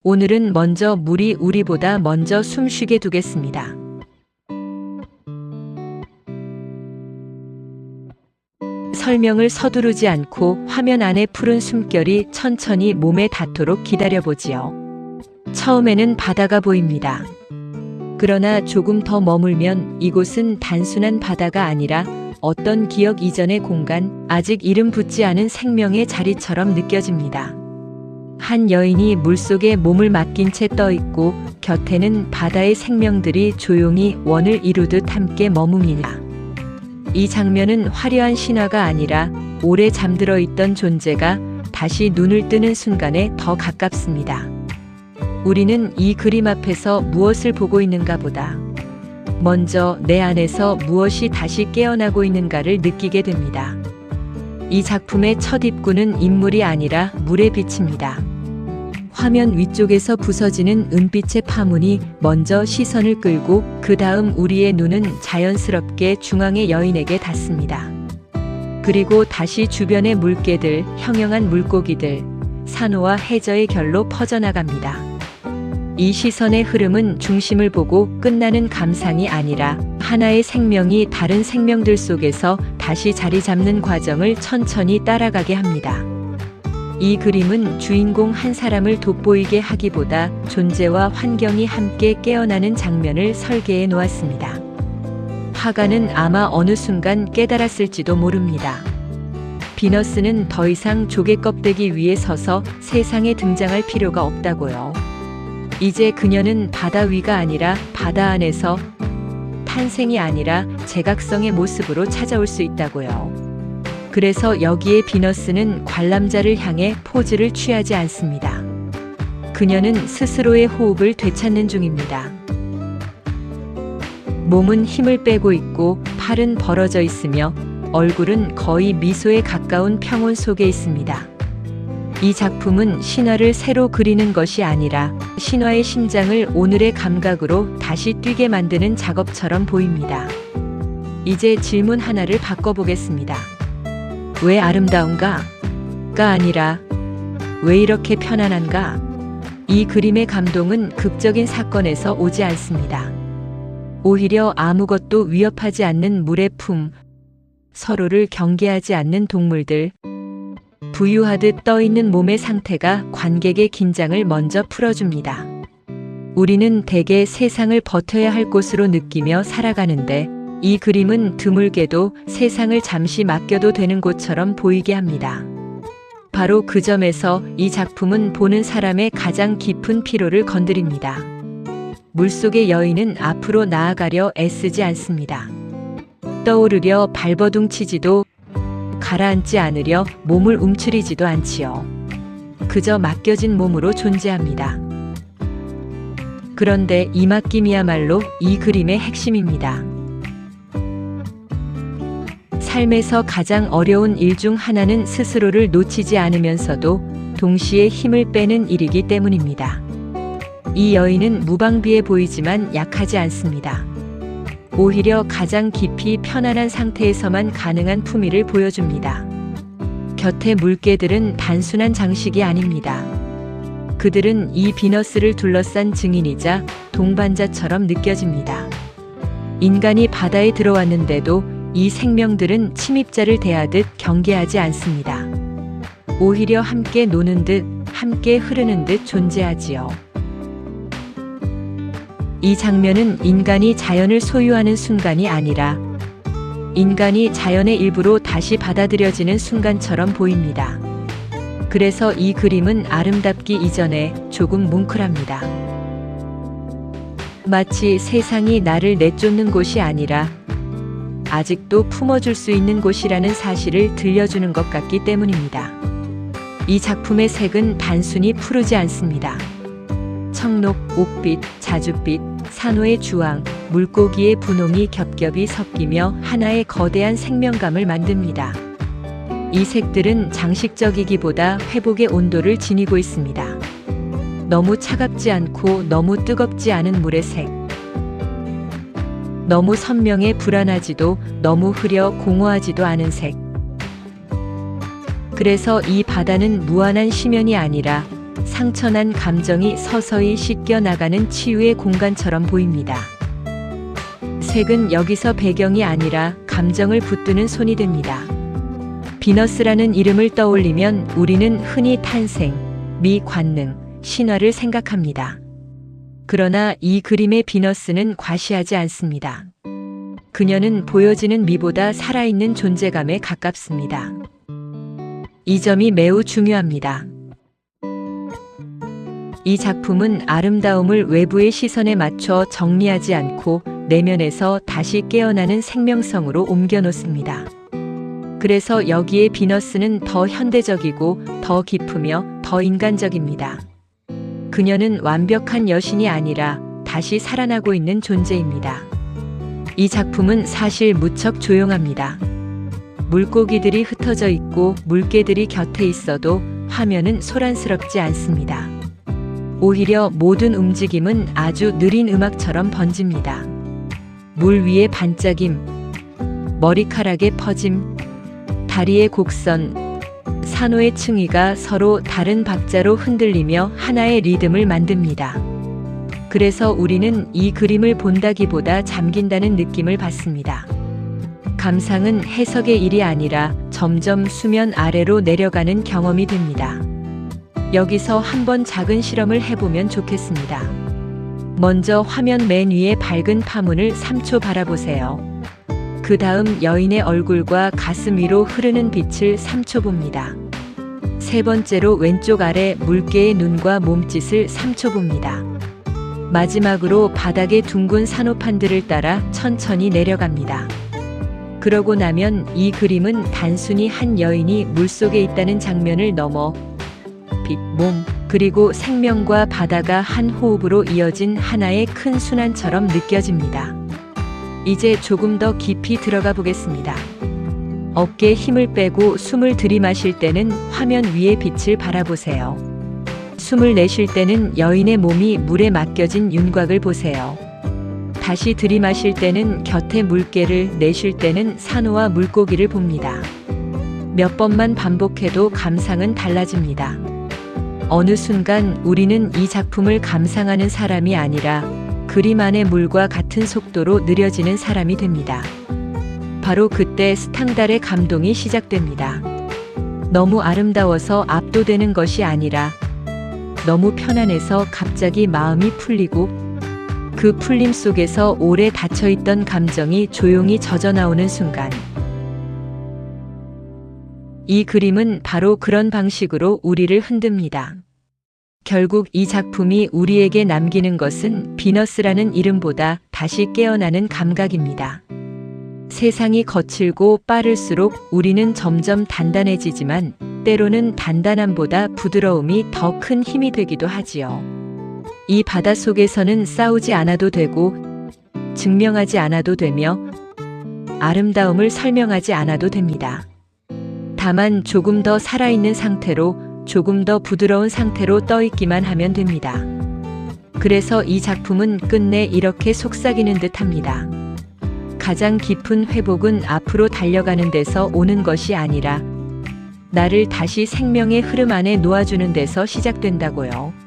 오늘은 먼저 물이 우리보다 먼저 숨쉬게 두겠습니다. 설명을 서두르지 않고 화면 안에 푸른 숨결이 천천히 몸에 닿도록 기다려보지요. 처음에는 바다가 보입니다. 그러나 조금 더 머물면 이곳은 단순한 바다가 아니라 어떤 기억 이전의 공간, 아직 이름 붙지 않은 생명의 자리처럼 느껴집니다. 한 여인이 물속에 몸을 맡긴 채 떠있고 곁에는 바다의 생명들이 조용히 원을 이루듯 함께 머뭅니다. 이 장면은 화려한 신화가 아니라 오래 잠들어 있던 존재가 다시 눈을 뜨는 순간에 더 가깝습니다. 우리는 이 그림 앞에서 무엇을 보고 있는가 보다 먼저 내 안에서 무엇이 다시 깨어나고 있는가를 느끼게 됩니다. 이 작품의 첫 입구는 인물이 아니라 물의 빛입니다. 화면 위쪽에서 부서지는 은빛의 파문이 먼저 시선을 끌고 그 다음 우리의 눈은 자연스럽게 중앙의 여인에게 닿습니다. 그리고 다시 주변의 물개들, 형형한 물고기들, 산호와 해저의 결로 퍼져나갑니다. 이 시선의 흐름은 중심을 보고 끝나는 감상이 아니라 하나의 생명이 다른 생명들 속에서 다시 자리 잡는 과정을 천천히 따라가게 합니다. 이 그림은 주인공 한 사람을 돋보이게 하기보다 존재와 환경이 함께 깨어나는 장면을 설계해 놓았습니다. 화가는 아마 어느 순간 깨달았을지도 모릅니다. 비너스는 더 이상 조개 껍데기 위에 서서 세상에 등장할 필요가 없다고요. 이제 그녀는 바다 위가 아니라 바다 안에서 탄생이 아니라 제각성의 모습으로 찾아올 수 있다고요. 그래서 여기에 비너스는 관람자를 향해 포즈를 취하지 않습니다. 그녀는 스스로의 호흡을 되찾는 중입니다. 몸은 힘을 빼고 있고 팔은 벌어져 있으며 얼굴은 거의 미소에 가까운 평온 속에 있습니다. 이 작품은 신화를 새로 그리는 것이 아니라 신화의 심장을 오늘의 감각으로 다시 뛰게 만드는 작업처럼 보입니다. 이제 질문 하나를 바꿔보겠습니다. 왜 아름다운가? 가 아니라 왜 이렇게 편안한가? 이 그림의 감동은 극적인 사건에서 오지 않습니다. 오히려 아무것도 위협하지 않는 물의 품, 서로를 경계하지 않는 동물들, 부유하듯 떠있는 몸의 상태가 관객의 긴장을 먼저 풀어줍니다. 우리는 대개 세상을 버텨야 할 곳으로 느끼며 살아가는데 이 그림은 드물게도 세상을 잠시 맡겨도 되는 곳처럼 보이게 합니다. 바로 그 점에서 이 작품은 보는 사람의 가장 깊은 피로를 건드립니다. 물속의 여인은 앞으로 나아가려 애쓰지 않습니다. 떠오르려 발버둥치지도 가라앉지 않으려 몸을 움츠리지도 않지요. 그저 맡겨진 몸으로 존재합니다. 그런데 이 맡김이야말로 이 그림의 핵심입니다. 삶에서 가장 어려운 일 중 하나는 스스로를 놓치지 않으면서도 동시에 힘을 빼는 일이기 때문입니다. 이 여인은 무방비해 보이지만 약하지 않습니다. 오히려 가장 깊이 편안한 상태에서만 가능한 품위를 보여줍니다. 곁의 물개들은 단순한 장식이 아닙니다. 그들은 이 비너스를 둘러싼 증인이자 동반자처럼 느껴집니다. 인간이 바다에 들어왔는데도 이 생명들은 침입자를 대하듯 경계하지 않습니다. 오히려 함께 노는 듯, 함께 흐르는 듯 존재하지요. 이 장면은 인간이 자연을 소유하는 순간이 아니라 인간이 자연의 일부로 다시 받아들여지는 순간처럼 보입니다. 그래서 이 그림은 아름답기 이전에 조금 뭉클합니다. 마치 세상이 나를 내쫓는 곳이 아니라 아직도 품어줄 수 있는 곳이라는 사실을 들려주는 것 같기 때문입니다. 이 작품의 색은 단순히 푸르지 않습니다. 청록, 옥빛, 자줏빛, 산호의 주황, 물고기의 분홍이 겹겹이 섞이며 하나의 거대한 생명감을 만듭니다. 이 색들은 장식적이기보다 회복의 온도를 지니고 있습니다. 너무 차갑지 않고 너무 뜨겁지 않은 물의 색. 너무 선명해 불안하지도 너무 흐려 공허하지도 않은 색. 그래서 이 바다는 무한한 심연이 아니라 상처난 감정이 서서히 씻겨 나가는 치유의 공간처럼 보입니다. 색은 여기서 배경이 아니라 감정을 붙드는 손이 됩니다. 비너스라는 이름을 떠올리면 우리는 흔히 탄생, 미, 관능, 신화를 생각합니다. 그러나 이 그림의 비너스는 과시하지 않습니다. 그녀는 보여지는 미보다 살아있는 존재감에 가깝습니다. 이 점이 매우 중요합니다. 이 작품은 아름다움을 외부의 시선에 맞춰 정리하지 않고 내면에서 다시 깨어나는 생명성으로 옮겨놓습니다. 그래서 여기에 비너스는 더 현대적이고 더 깊으며 더 인간적입니다. 그녀는 완벽한 여신이 아니라 다시 살아나고 있는 존재입니다. 이 작품은 사실 무척 조용합니다. 물고기들이 흩어져 있고 물개들이 곁에 있어도 화면은 소란스럽지 않습니다. 오히려 모든 움직임은 아주 느린 음악처럼 번집니다. 물 위의 반짝임, 머리카락의 퍼짐, 다리의 곡선, 산호의 층위가 서로 다른 박자로 흔들리며 하나의 리듬을 만듭니다. 그래서 우리는 이 그림을 본다기보다 잠긴다는 느낌을 받습니다. 감상은 해석의 일이 아니라 점점 수면 아래로 내려가는 경험이 됩니다. 여기서 한번 작은 실험을 해보면 좋겠습니다. 먼저 화면 맨 위에 밝은 파문을 3초 바라보세요. 그 다음 여인의 얼굴과 가슴 위로 흐르는 빛을 3초 봅니다. 세 번째로 왼쪽 아래 물개의 눈과 몸짓을 3초 봅니다. 마지막으로 바닥의 둥근 산호판들을 따라 천천히 내려갑니다. 그러고 나면 이 그림은 단순히 한 여인이 물속에 있다는 장면을 넘어 빛, 몸, 그리고 생명과 바다가 한 호흡으로 이어진 하나의 큰 순환처럼 느껴집니다. 이제 조금 더 깊이 들어가 보겠습니다. 어깨에 힘을 빼고 숨을 들이마실 때는 화면 위의 빛을 바라보세요. 숨을 내쉴 때는 여인의 몸이 물에 맡겨진 윤곽을 보세요. 다시 들이마실 때는 곁에 물개를, 내쉴 때는 산호와 물고기를 봅니다. 몇 번만 반복해도 감상은 달라집니다. 어느 순간 우리는 이 작품을 감상하는 사람이 아니라 그림 안의 물과 같은 속도로 느려지는 사람이 됩니다. 바로 그때 스탕달의 감동이 시작됩니다. 너무 아름다워서 압도되는 것이 아니라 너무 편안해서 갑자기 마음이 풀리고 그 풀림 속에서 오래 닫혀있던 감정이 조용히 젖어나오는 순간. 이 그림은 바로 그런 방식으로 우리를 흔듭니다. 결국 이 작품이 우리에게 남기는 것은 비너스라는 이름보다 다시 깨어나는 감각입니다. 세상이 거칠고 빠를수록 우리는 점점 단단해지지만 때로는 단단함보다 부드러움이 더 큰 힘이 되기도 하지요. 이 바다 속에서는 싸우지 않아도 되고 증명하지 않아도 되며 아름다움을 설명하지 않아도 됩니다. 다만 조금 더 살아있는 상태로, 조금 더 부드러운 상태로 떠있기만 하면 됩니다. 그래서 이 작품은 끝내 이렇게 속삭이는 듯합니다. 가장 깊은 회복은 앞으로 달려가는 데서 오는 것이 아니라 나를 다시 생명의 흐름 안에 놓아주는 데서 시작된다고요.